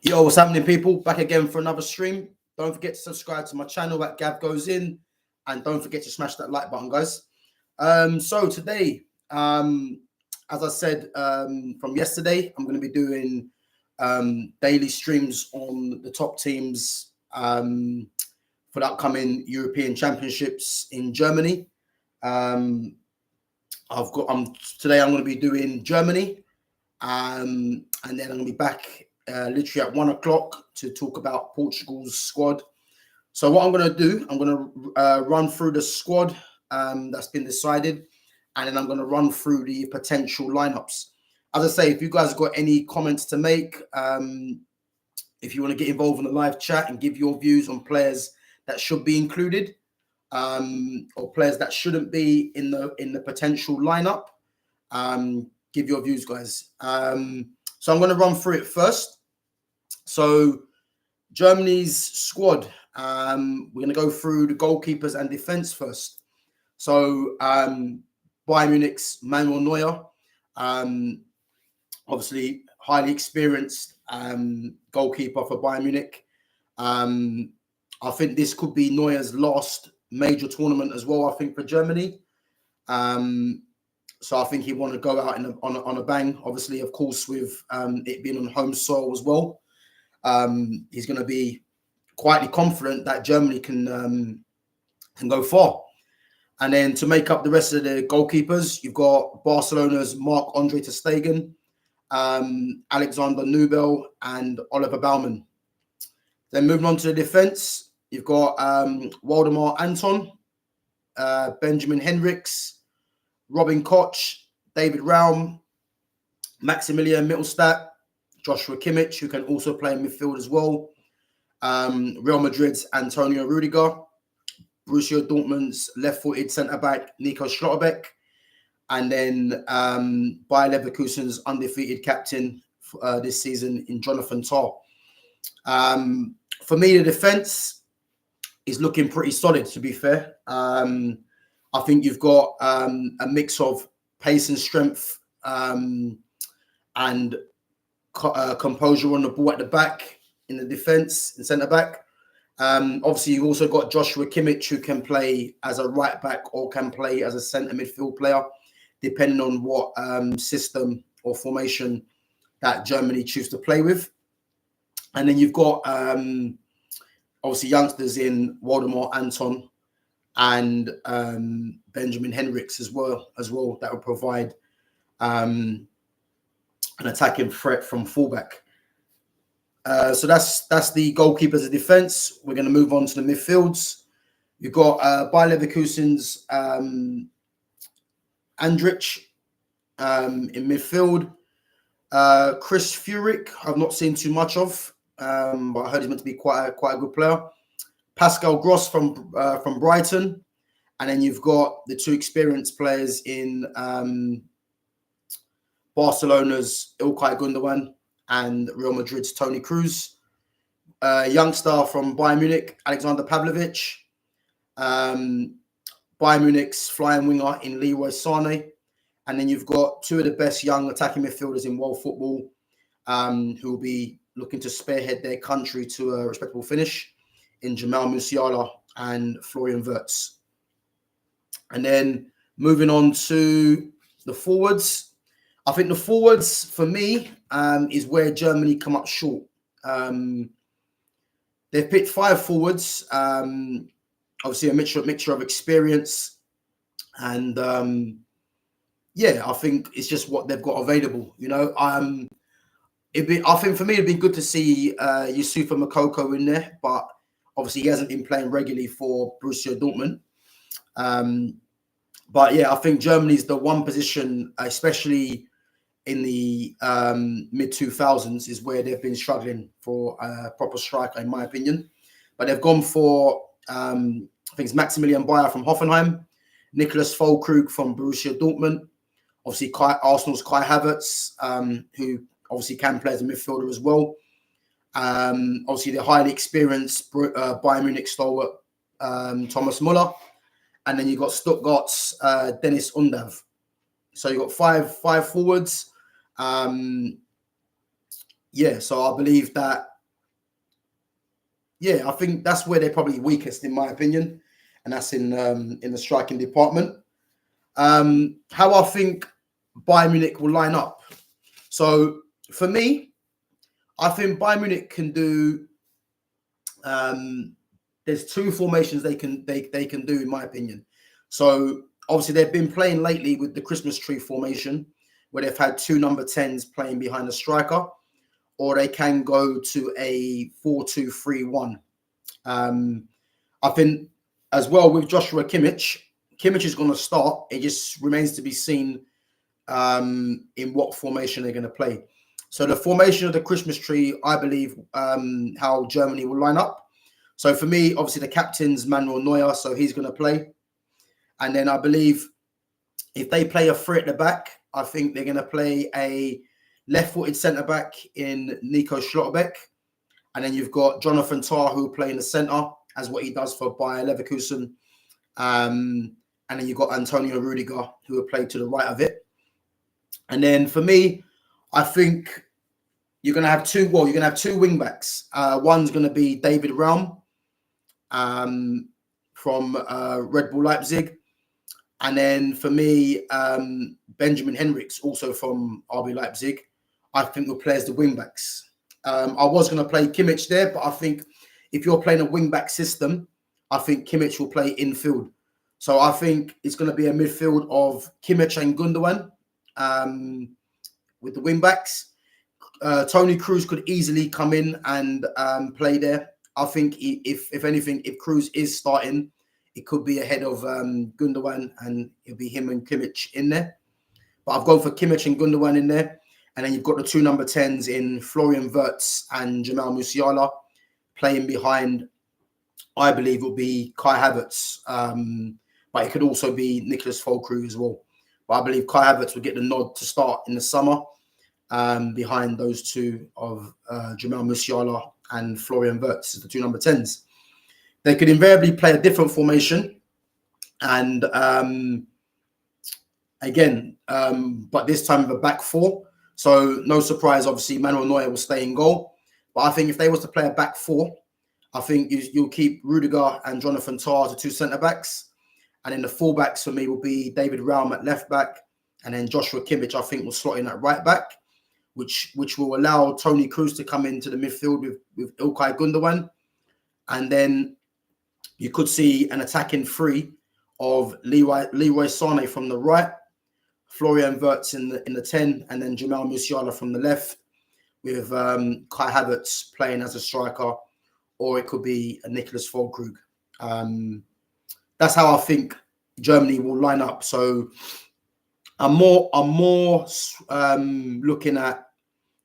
Yo, what's happening, people? Back again for another stream. Don't forget to subscribe to my channel at Gav Goes In, and don't forget to smash that like button, guys. So today, as I said from yesterday, I'm going to be doing daily streams on the top teams for the upcoming European Championships in Germany. Today I'm going to be doing Germany, and then I'm going to be back literally at 1 o'clock to talk about Portugal's squad. So what I'm going to do, I'm going to run through the squad that's been decided, and then I'm going to run through the potential lineups. As I say, if you guys have got any comments to make, if you want to get involved in the live chat and give your views on players that should be included, or players that shouldn't be in the potential lineup, give your views, guys. So I'm going to run through it first. So Germany's squad, we're going to go through the goalkeepers and defense first. So Bayern Munich's Manuel Neuer, obviously highly experienced goalkeeper for Bayern Munich. I think this could be Neuer's last major tournament as well, I think, for Germany. So I think he want to go out on a bang. Obviously, of course, with it being on home soil as well. He's going to be quietly confident that Germany can go far. And then to make up the rest of the goalkeepers, you've got Barcelona's Marc-Andre ter Stegen, Alexander Nubel, and Oliver Baumann. Then moving on to the defense, you've got Waldemar Anton, Benjamin Henrichs, Robin Koch, David Raum, Maximilian Mittelstadt, Joshua Kimmich, who can also play in midfield as well, Real Madrid's Antonio Rudiger, Borussia Dortmund's left-footed centre-back Nico Schlotterbeck, and then Bayer Leverkusen's undefeated captain this season in Jonathan Tah. For me, the defence is looking pretty solid, to be fair. I think you've got a mix of pace and strength and composure on the ball at the back in the defence and centre back. Obviously, you've also got Joshua Kimmich, who can play as a right back or can play as a centre midfield player, depending on what system or formation that Germany choose to play with. And then you've got obviously youngsters in Waldemar Anton and Benjamin Henrichs as well that will provide an attacking threat from fullback. So that's the goalkeepers of defense. We're going to move on to the midfields. You've got Bayer Leverkusen's Andrich in midfield. Chris Furyk, I've not seen too much of, but I heard he's meant to be quite a good player. Pascal Gross from Brighton, and then you've got the two experienced players in Barcelona's İlkay Gundogan and Real Madrid's Toni Kroos. Youngster from Bayern Munich, Alexander Pavlovich. Bayern Munich's flying winger in Leroy Sané. And then you've got two of the best young attacking midfielders in world football who will be looking to spearhead their country to a respectable finish in Jamal Musiala and Florian Wirtz. And then moving on to the forwards. I think the forwards, for me, is where Germany come up short. They've picked 5 forwards, obviously a mixture of experience. And, I think it's just what they've got available. You know, I think for me, it'd be good to see Yusufa Moukoko in there, but obviously, he hasn't been playing regularly for Borussia Dortmund. But yeah, I think Germany's the one position, especially in the mid-2000s, is where they've been struggling for a proper striker, in my opinion. But they've gone for, I think it's Maximilian Bayer from Hoffenheim, Nicholas Füllkrug from Borussia Dortmund, obviously Arsenal's Kai Havertz, who obviously can play as a midfielder as well. Obviously, the highly experienced Bayern Munich stalwart Thomas Müller, and then you've got Stuttgart's Dennis Undav. So you've got five forwards. So I believe that yeah, I think that's where they're probably weakest, in my opinion, and that's in the striking department. How I think Bayern Munich will line up. So for me, I think Bayern Munich can do. There's two formations they can do, in my opinion. So obviously they've been playing lately with the Christmas tree formation, where they've had two number 10s playing behind the striker, or they can go to a 4-2-3-1. I think as well with Joshua Kimmich. Kimmich is going to start. It just remains to be seen in what formation they're going to play. So the formation of the Christmas tree, I believe, how Germany will line up. So for me, obviously the captain's Manuel Neuer, so he's going to play. And then I believe if they play a three at the back, I think they're going to play a left-footed centre-back in Nico Schlotterbeck. And then you've got Jonathan Tah, who will play in the centre, as what he does for Bayer Leverkusen. And then you've got Antonio Rudiger, who will play to the right of it. And then for me, I think you're going to have two wing backs. One's going to be David Raum from Red Bull Leipzig. And then for me, Benjamin Henrichs, also from RB Leipzig, I think will play as the wing backs. I was going to play Kimmich there, but I think if you're playing a wing back system, I think Kimmich will play infield. So I think it's going to be a midfield of Kimmich and Gundogan with the wing backs. Tony Kroos could easily come in and play there. I think if anything, if Kroos is starting, it could be ahead of Gundogan, and it'll be him and Kimmich in there. But I've gone for Kimmich and Gundogan in there. And then you've got the two number 10s in Florian Wirtz and Jamal Musiala playing behind, I believe, will be Kai Havertz. But it could also be Nicholas Füllkrug as well. But I believe Kai Havertz will get the nod to start in the summer behind those two of Jamal Musiala and Florian Wirtz as the two number 10s. They could invariably play a different formation. And but this time with a back four. So no surprise, obviously, Manuel Neuer will stay in goal. But I think if they was to play a back four, I think you'll keep Rudiger and Jonathan Tah as the two centre-backs. And then the full-backs for me will be David Raum at left-back. And then Joshua Kimmich, I think, will slot in at right-back, which will allow Tony Kroos to come into the midfield with Ilkay Gundogan. And then you could see an attacking three of Leroy Sané from the right, Florian Wirtz in the 10, and then Jamal Musiala from the left, with Kai Havertz playing as a striker, or it could be a Nicholas Füllkrug. That's how I think Germany will line up. So I'm more looking at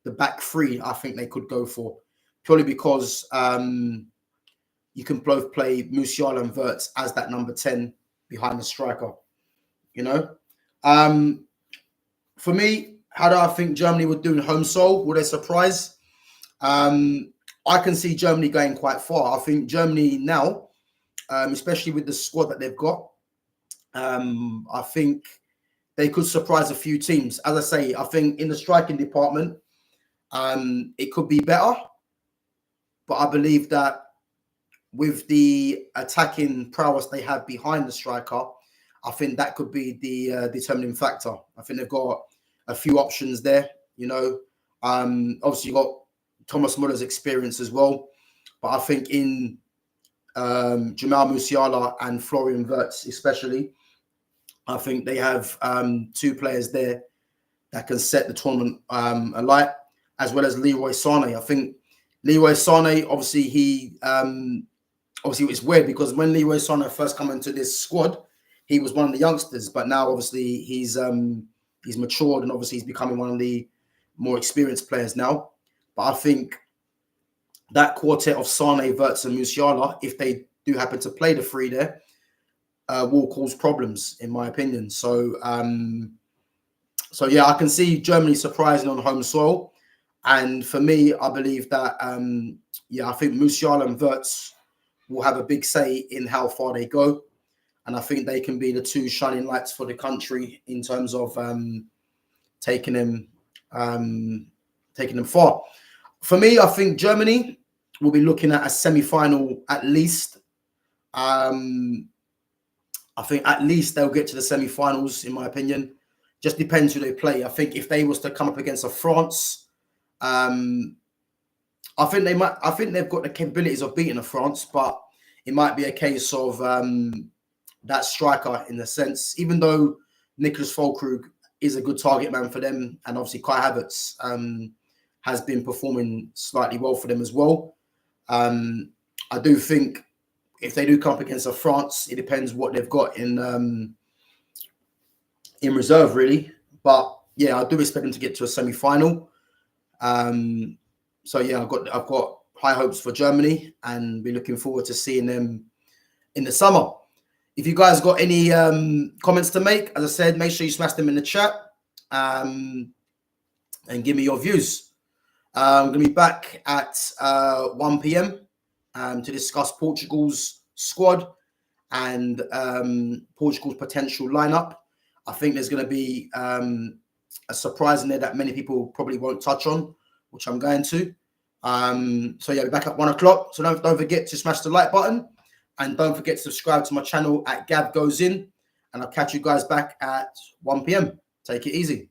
the back three. I think they could go for, purely because you can both play Musiala and Wirtz as that number 10 behind the striker. You know. For me, how do I think Germany would do in home soil? Will they surprise? I can see Germany going quite far. I think Germany now, especially with the squad that they've got, I think they could surprise a few teams. As I say, I think in the striking department, it could be better. But I believe that with the attacking prowess they have behind the striker, I think that could be the determining factor. I think they've got a few options there. You know, obviously you've got Thomas Muller's experience as well. But I think in Jamal Musiala and Florian Wirtz especially, I think they have two players there that can set the tournament alight, as well as Leroy Sané. I think Leroy Sané, obviously, obviously it's weird because when Leroy Sané first came into this squad, he was one of the youngsters, but now obviously he's matured and obviously he's becoming one of the more experienced players now. But I think that quartet of Sané, Wirtz, and Musiala, if they do happen to play the three there, will cause problems, in my opinion. So yeah, I can see Germany surprising on home soil. And for me, I believe that, I think Musiala and Wirtz will have a big say in how far they go. And I think they can be the two shining lights for the country in terms of taking them far. For me, I think Germany, we'll be looking at a semi-final at least. I think at least they'll get to the semi-finals, in my opinion. Just depends who they play. I think if they was to come up against a France, I think they might. I think they've got the capabilities of beating a France, but it might be a case of that striker in the sense. Even though Nicholas Füllkrug is a good target man for them, and obviously Kai Havertz has been performing slightly well for them as well. I do think if they do come up against a France, it depends what they've got in reserve, really. But yeah, I do expect them to get to a semi-final. So yeah, I've got high hopes for Germany, and be looking forward to seeing them in the summer. If you guys got any comments to make, as I said, make sure you smash them in the chat and give me your views. I'm going to be back at 1 p.m. To discuss Portugal's squad and Portugal's potential lineup. I think there's going to be a surprise in there that many people probably won't touch on, which I'm going to. So yeah, we're back at 1 o'clock. So don't forget to smash the like button, and don't forget to subscribe to my channel at Gav Goes In. And I'll catch you guys back at 1 p.m. Take it easy.